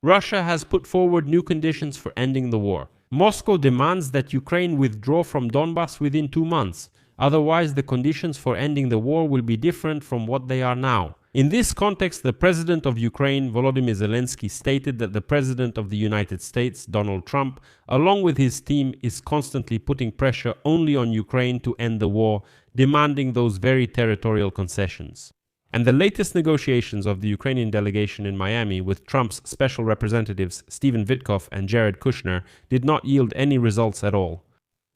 Russia has put forward new conditions for ending the war. Moscow demands that Ukraine withdraw from Donbas within 2 months. Otherwise, the conditions for ending the war will be different from what they are now. In this context, the President of Ukraine, Volodymyr Zelensky, stated that the President of the United States, Donald Trump, along with his team, is constantly putting pressure only on Ukraine to end the war, demanding those very territorial concessions. And the latest negotiations of the Ukrainian delegation in Miami with Trump's special representatives Stephen Witkoff and Jared Kushner did not yield any results at all.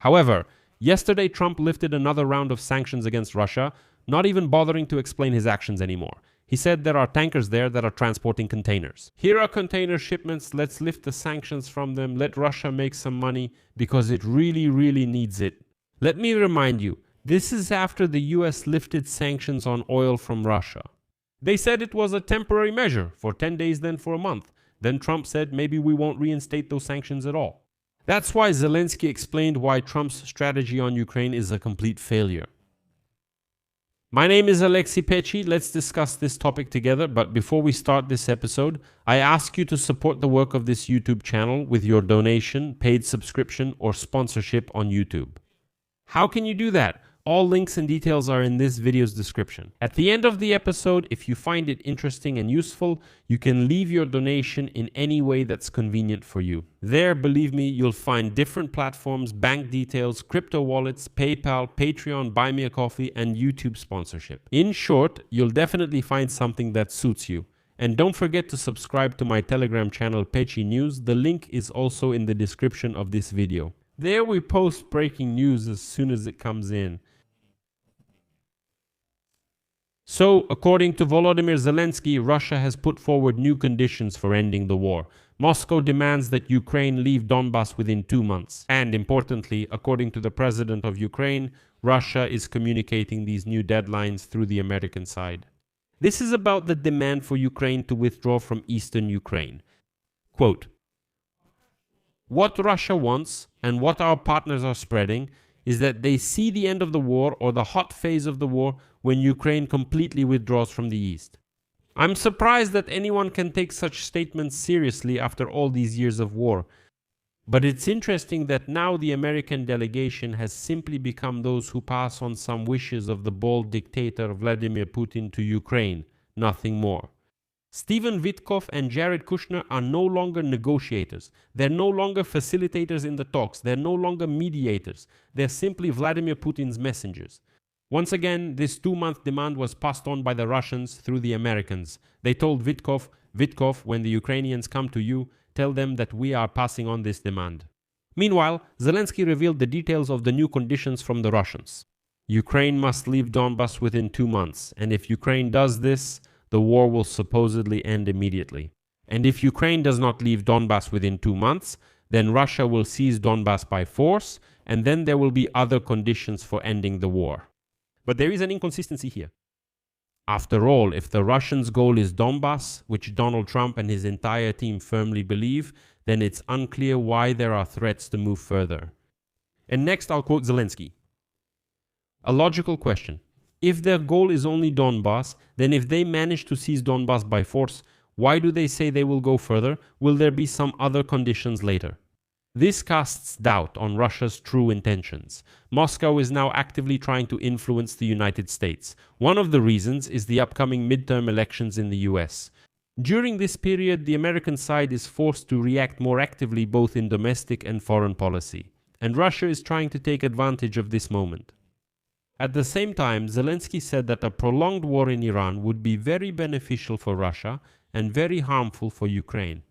However, yesterday Trump lifted another round of sanctions against Russia, not even bothering to explain his actions anymore. He said there are tankers there that are transporting containers. Here are container shipments, let's lift the sanctions from them, let Russia make some money because it really needs it. Let me remind you, this is after the US lifted sanctions on oil from Russia. They said it was a temporary measure for 10 days, then for a month. Then Trump said maybe we won't reinstate those sanctions at all. That's why Zelensky explained why Trump's strategy on Ukraine is a complete failure. My name is Pechiy. Let's discuss this topic together, but before we start this episode, I ask you to support the work of this YouTube channel with your donation, paid subscription, or sponsorship on YouTube. How can you do that? All links and details are in this video's description. At the end of the episode, if you find it interesting and useful, you can leave your donation in any way that's convenient for you. There, believe me, you'll find different platforms, bank details, crypto wallets, PayPal, Patreon, Buy Me a Coffee, and YouTube sponsorship. In short, you'll definitely find something that suits you. And don't forget to subscribe to my Telegram channel Pechiy News. The link is also in the description of this video. There we post breaking news as soon as it comes in. So, according to Volodymyr Zelensky, Russia has put forward new conditions for ending the war. Moscow demands that Ukraine leave Donbas within 2 months. And importantly, according to the President of Ukraine, Russia is communicating these new deadlines through the American side. This is about the demand for Ukraine to withdraw from eastern Ukraine. Quote, "What Russia wants, and what our partners are spreading, is that they see the end of the war or the hot phase of the war when Ukraine completely withdraws from the east. I'm surprised that anyone can take such statements seriously after all these years of war. But it's interesting that now the American delegation has simply become those who pass on some wishes of the bold dictator Vladimir Putin to Ukraine, nothing more. Stephen Witkoff and Jared Kushner are no longer negotiators. They're no longer facilitators in the talks. They're no longer mediators. They're simply Vladimir Putin's messengers. Once again, this 2-month demand was passed on by the Russians through the Americans. They told Witkoff, when the Ukrainians come to you, tell them that we are passing on this demand." Meanwhile, Zelensky revealed the details of the new conditions from the Russians. Ukraine must leave Donbas within 2 months, and if Ukraine does this, the war will supposedly end immediately. And if Ukraine does not leave Donbas within 2 months, then Russia will seize Donbas by force, and then there will be other conditions for ending the war. But there is an inconsistency here. After all, if the Russians' goal is Donbas, which Donald Trump and his entire team firmly believe, then it's unclear why there are threats to move further. And next I'll quote Zelensky. "A logical question. If their goal is only Donbas, then if they manage to seize Donbas by force, why do they say they will go further? Will there be some other conditions later?" This casts doubt on Russia's true intentions. Moscow is now actively trying to influence the United States. One of the reasons is the upcoming midterm elections in the US. During this period, the American side is forced to react more actively both in domestic and foreign policy. And Russia is trying to take advantage of this moment. At the same time, Zelensky said that a prolonged war in Iran would be very beneficial for Russia and very harmful for Ukraine.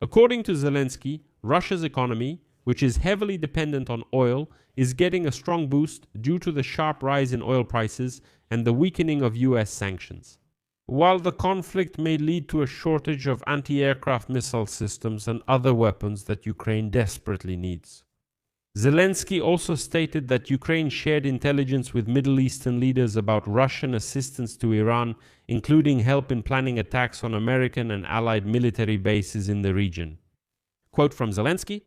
According to Zelensky, Russia's economy, which is heavily dependent on oil, is getting a strong boost due to the sharp rise in oil prices and the weakening of US sanctions. While the conflict may lead to a shortage of anti-aircraft missile systems and other weapons that Ukraine desperately needs. Zelensky also stated that Ukraine shared intelligence with Middle Eastern leaders about Russian assistance to Iran, including help in planning attacks on American and allied military bases in the region. Quote from Zelensky,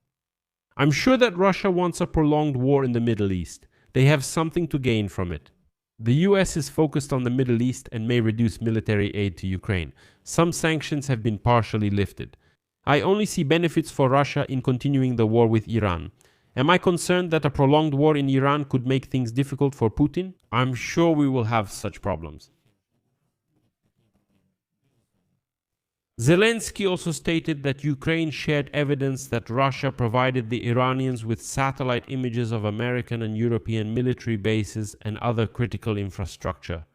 "I'm sure that Russia wants a prolonged war in the Middle East. They have something to gain from it. The US is focused on the Middle East and may reduce military aid to Ukraine. Some sanctions have been partially lifted. I only see benefits for Russia in continuing the war with Iran. Am I concerned that a prolonged war in Iran could make things difficult for Putin? I'm sure we will have such problems. Zelensky also stated that Ukraine shared evidence that Russia provided the Iranians with satellite images of American and European military bases and other critical infrastructure.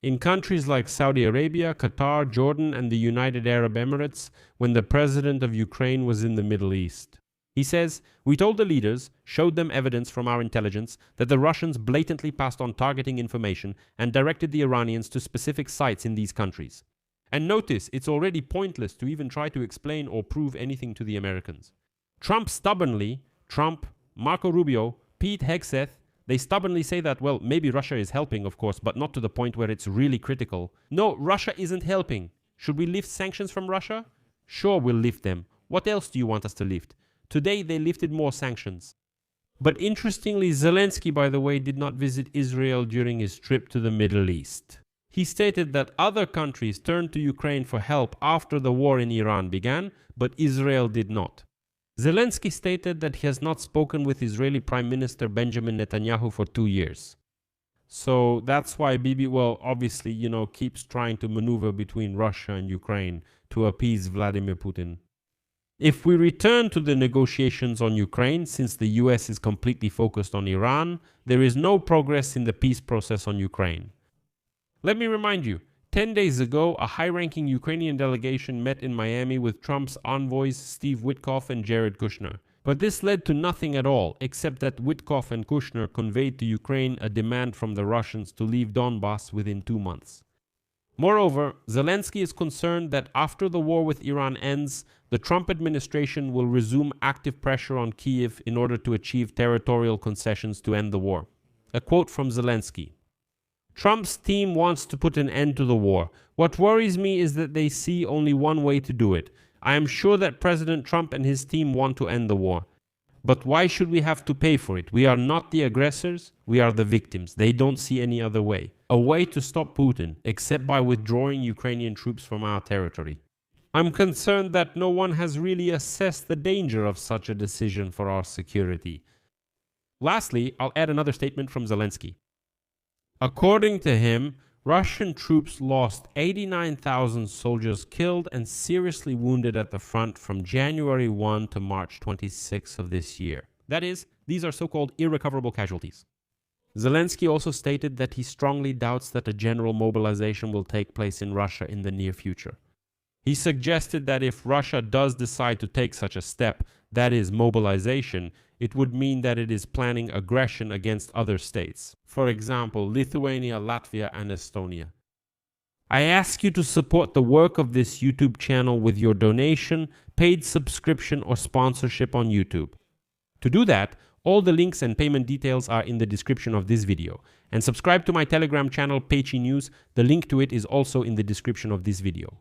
In countries like Saudi Arabia, Qatar, Jordan, and the United Arab Emirates, when the president of Ukraine was in the Middle East. He says, "We told the leaders, showed them evidence from our intelligence, that the Russians blatantly passed on targeting information and directed the Iranians to specific sites in these countries. And notice, it's already pointless to even try to explain or prove anything to the Americans. Trump, Marco Rubio, Pete Hegseth, they stubbornly say that, well, maybe Russia is helping, of course, but not to the point where it's really critical. No, Russia isn't helping. Should we lift sanctions from Russia? Sure, we'll lift them. What else do you want us to lift? Today, they lifted more sanctions." But interestingly, Zelensky, by the way, did not visit Israel during his trip to the Middle East. He stated that other countries turned to Ukraine for help after the war in Iran began, but Israel did not. Zelensky stated that he has not spoken with Israeli Prime Minister Benjamin Netanyahu for 2 years. So that's why Bibi, obviously, keeps trying to maneuver between Russia and Ukraine to appease Vladimir Putin. If we return to the negotiations on Ukraine, since the US is completely focused on Iran, there is no progress in the peace process on Ukraine. Let me remind you, 10 days ago, a high-ranking Ukrainian delegation met in Miami with Trump's envoys Steve Witkoff and Jared Kushner. But this led to nothing at all, except that Witkoff and Kushner conveyed to Ukraine a demand from the Russians to leave Donbas within 2 months. Moreover, Zelensky is concerned that after the war with Iran ends, the Trump administration will resume active pressure on Kyiv in order to achieve territorial concessions to end the war. A quote from Zelensky. "Trump's team wants to put an end to the war. What worries me is that they see only one way to do it. I am sure that President Trump and his team want to end the war. But why should we have to pay for it? We are not the aggressors, we are the victims. They don't see any other way. A way to stop Putin, except by withdrawing Ukrainian troops from our territory. I'm concerned that no one has really assessed the danger of such a decision for our security." Lastly, I'll add another statement from Zelensky. According to him, Russian troops lost 89,000 soldiers killed and seriously wounded at the front from January 1 to March 26 of this year. That is, these are so-called irrecoverable casualties. Zelensky also stated that he strongly doubts that a general mobilization will take place in Russia in the near future. He suggested that if Russia does decide to take such a step, that is, mobilization, it would mean that it is planning aggression against other states. For example, Lithuania, Latvia, and Estonia. I ask you to support the work of this YouTube channel with your donation, paid subscription, or sponsorship on YouTube. To do that, all the links and payment details are in the description of this video. And subscribe to my Telegram channel, Pechiy News. The link to it is also in the description of this video.